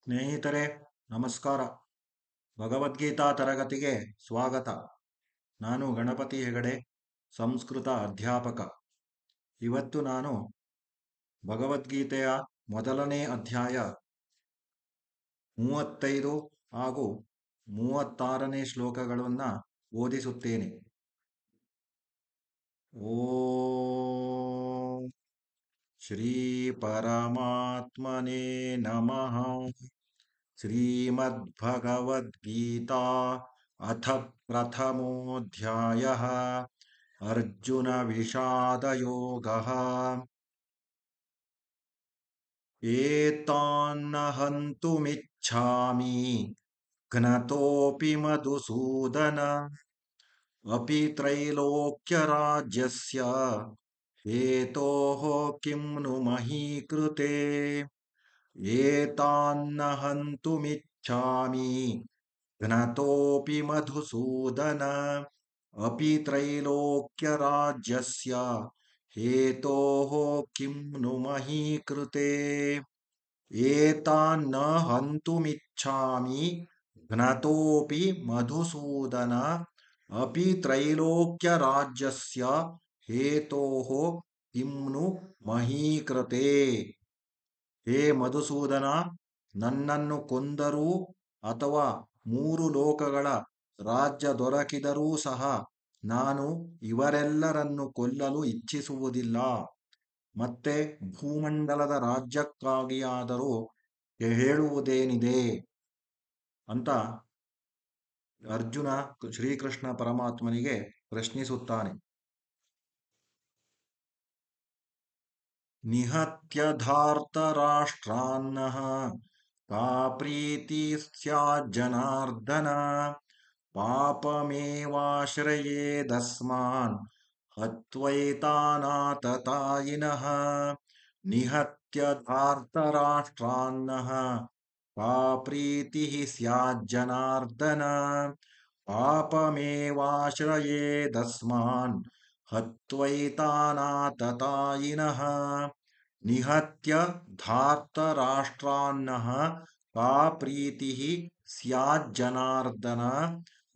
ಸ್ನೇಹಿತರೆ, ನಮಸ್ಕಾರ. ಭಗವದ್ಗೀತಾ ತರಗತಿಗೆ ಸ್ವಾಗತ. ನಾನು ಗಣಪತಿ ಹೆಗಡೆ, ಸಂಸ್ಕೃತ ಅಧ್ಯಾಪಕ. ಇವತ್ತು ನಾನು ಭಗವದ್ಗೀತೆಯ ಮೊದಲನೇ ಅಧ್ಯಾಯ 35 ಹಾಗೂ 36ನೇ ಶ್ಲೋಕಗಳನ್ನು ಓದಿಸುತ್ತೇನೆ. ಓಂ ಶ್ರೀ ಪರಮಾತ್ಮನೇ ನಮಃ. श्रीमद्भगवद्गीता अथ प्रथमोऽध्यायः अर्जुनविषादयोगः। एतान्न हन्तुमिच्छामि घ्नतोऽपि मधुसूदन अपि त्रैलोक्यराज्यस्य हेतोः किं नु मही कृते। एतान्न हन्तुमिच्छामि घ्नतोऽपि मधुसूदन अपि त्रैलोक्यराज्यस्य हेतोः किं नु मही कृते। एतान्न हन्तुमिच्छामि घ्नतोऽपि मधुसूदन अपि त्रैलोक्यराज्यस्य हेतोः किं नु मही कृते. ಹೇ ಮಧುಸೂದನ, ನನ್ನನ್ನು ಕೊಂದರೂ ಅಥವಾ 3 ಲೋಕಗಳ ರಾಜ್ಯ ದೊರಕಿದರೂ ಸಹ ನಾನು ಇವರೆಲ್ಲರನ್ನು ಕೊಲ್ಲಲು ಇಚ್ಛಿಸುವುದಿಲ್ಲ. ಮತ್ತೆ ಭೂಮಂಡಲದ ರಾಜ್ಯಕ್ಕಾಗಿಯಾದರೂ ಹೇಳುವುದೇನಿದೆ ಅಂತ ಅರ್ಜುನ ಶ್ರೀಕೃಷ್ಣ ಪರಮಾತ್ಮನಿಗೆ ಪ್ರಶ್ನಿಸುತ್ತಾನೆ. ನಿಹತ್ಯ ಧಾರ್ತರಾಷ್ಟ್ರಾನ್ನಃ ಕಾ ಪ್ರೀತಿ ಸ್ಯಾಜ್ಜನಾರ್ದನ ಪಾಪಮೇವಾಶ್ರಯೇದಸ್ಮಾನ್ ಹತ್ವೈತಾನಾತತಾಯಿನಃ. ನಿಹತ್ಯ ಧಾರ್ತರಾಷ್ಟ್ರಾನ್ನಃ ಕಾ ಪ್ರೀತಿ ಸ್ಯಾಜ್ಜನಾರ್ದನ ಪಾಪಮೇವಾಶ್ರಯೇದಸ್ಮಾನ್ ಹತ್ವೈತಾನಾತತಾಯಿನಃ. ನಿಹತ್ಯ ಧಾರ್ತರಾಷ್ಟ್ರಾನ್ನಃ ಕಾ ಪ್ರೀತಿ ಸ್ಯಾಜ್ಜನಾರ್ದನ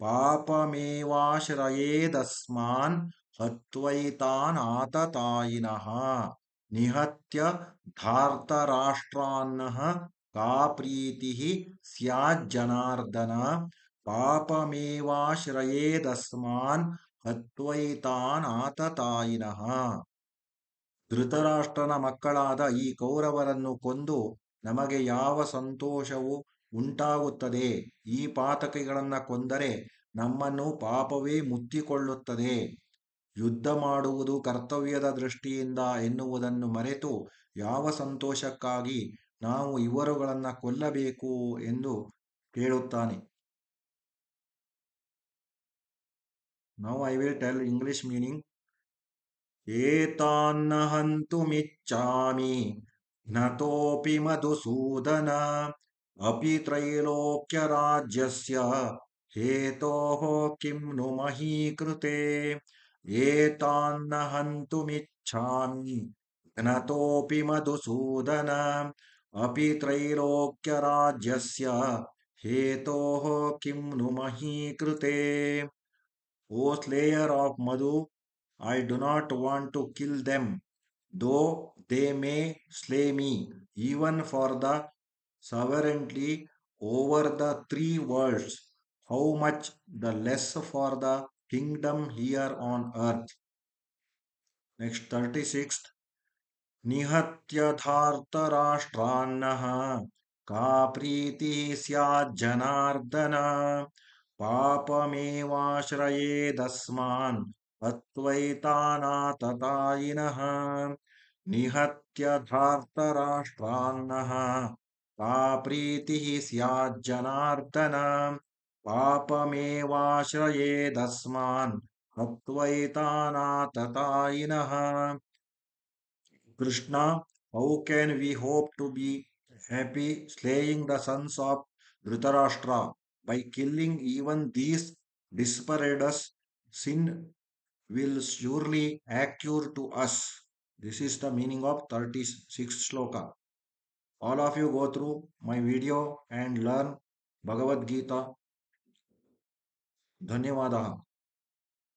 ಪಾಪಮೇವಾಶ್ರಯೇದಸ್ಮಾನ್ ಹತ್ವೈತಾನಾತತಾಯಿನಃ. ನಿಹತ್ಯ ಧಾರ್ತರಾಷ್ಟ್ರಾನ್ನಃ ಕಾ ಪ್ರೀತಿ ಸ್ಯಾಜ್ಜನಾರ್ದನ ಪಾಪಮೇವಾಶ್ರಯೇದಸ್ಮಾನ್ ಹತ್ವೈತಾನಾತತಾಯಿನಃ. ಧೃತರಾಷ್ಟ್ರನ ಮಕ್ಕಳಾದ ಈ ಕೌರವರನ್ನು ಕೊಂದು ನಮಗೆ ಯಾವ ಸಂತೋಷವು ಉಂಟಾಗುತ್ತದೆ? ಈ ಪಾತಕಿಗಳನ್ನು ಕೊಂದರೆ ನಮ್ಮನ್ನು ಪಾಪವೇ ಮುತ್ತಿಕೊಳ್ಳುತ್ತದೆ. ಯುದ್ಧ ಮಾಡುವುದು ಕರ್ತವ್ಯದ ದೃಷ್ಟಿಯಿಂದ ಎನ್ನುವುದನ್ನು ಮರೆತು ಯಾವ ಸಂತೋಷಕ್ಕಾಗಿ ನಾವು ಇವರುಗಳನ್ನು ಕೊಲ್ಲಬೇಕು ಎಂದು ಕೇಳುತ್ತಾನೆ. Now I will tell English meaning. ಏತಾನ್ನ ಹಂತುಮಿಚ್ಛಾಮಿ ಘ್ನತೋಪಿ Madhusudana ಅಪಿ ತ್ರೈಲೋಕ್ಯರಾಜ್ಯಸ್ಯ ಹೇತೋಃ ಕಿಂ ನು ಮಹೀ ಕೃತೆ. ಏತಾನ್ನ ಹಂತುಮಿಚ್ಛಾಮಿ ಘ್ನತೋಪಿ ಮಧುಸೂದನ ಅಪಿ ತ್ರೈಲೋಕ್ಯರಾಜ್ಯಸ್ಯ ಹೇತೋಃ ಕಿಂ ನು Mahi ಕೃತೆ. O slayer of Madhu, I do not want to kill them, though they may slay me, even for the sovereignty over the 3 worlds. How much the less for the kingdom here on earth. Next 36th. ನಿಹತ್ಯ ಧಾರ್ತರಾಷ್ಟ್ರಾನ್ನಃ ಕಾ ಪ್ರೀತಿ ಸ್ಯಾಜ್ಜನಾರ್ದನ ಪಾಪಮೇವಾಶ್ರಯೇದಸ್ಮಾನ್ ಹತ್ವೈತಾನಾತತಾಯಿನಃ. ನಿಹತ್ಯ ಧಾರ್ತರಾಷ್ಟ್ರಾನ್ನಃ ಕಾ ಪ್ರೀತಿ ಸ್ಯಾಜ್ಜನಾರ್ದನ ಪಾಪಮೇವಾಶ್ರಯೇದಸ್ಮಾನ್ ಹತ್ವೈತಾನಾತತಾಯಿನಃ. Krishna, how can we hope to be happy slaying the sons of Dhritarashtra? By killing even these disparates, sin will surely accrue to us. This is the meaning of 36th shloka. all of you go through my video and learn Bhagavad Gita. ಧನ್ಯವಾದ.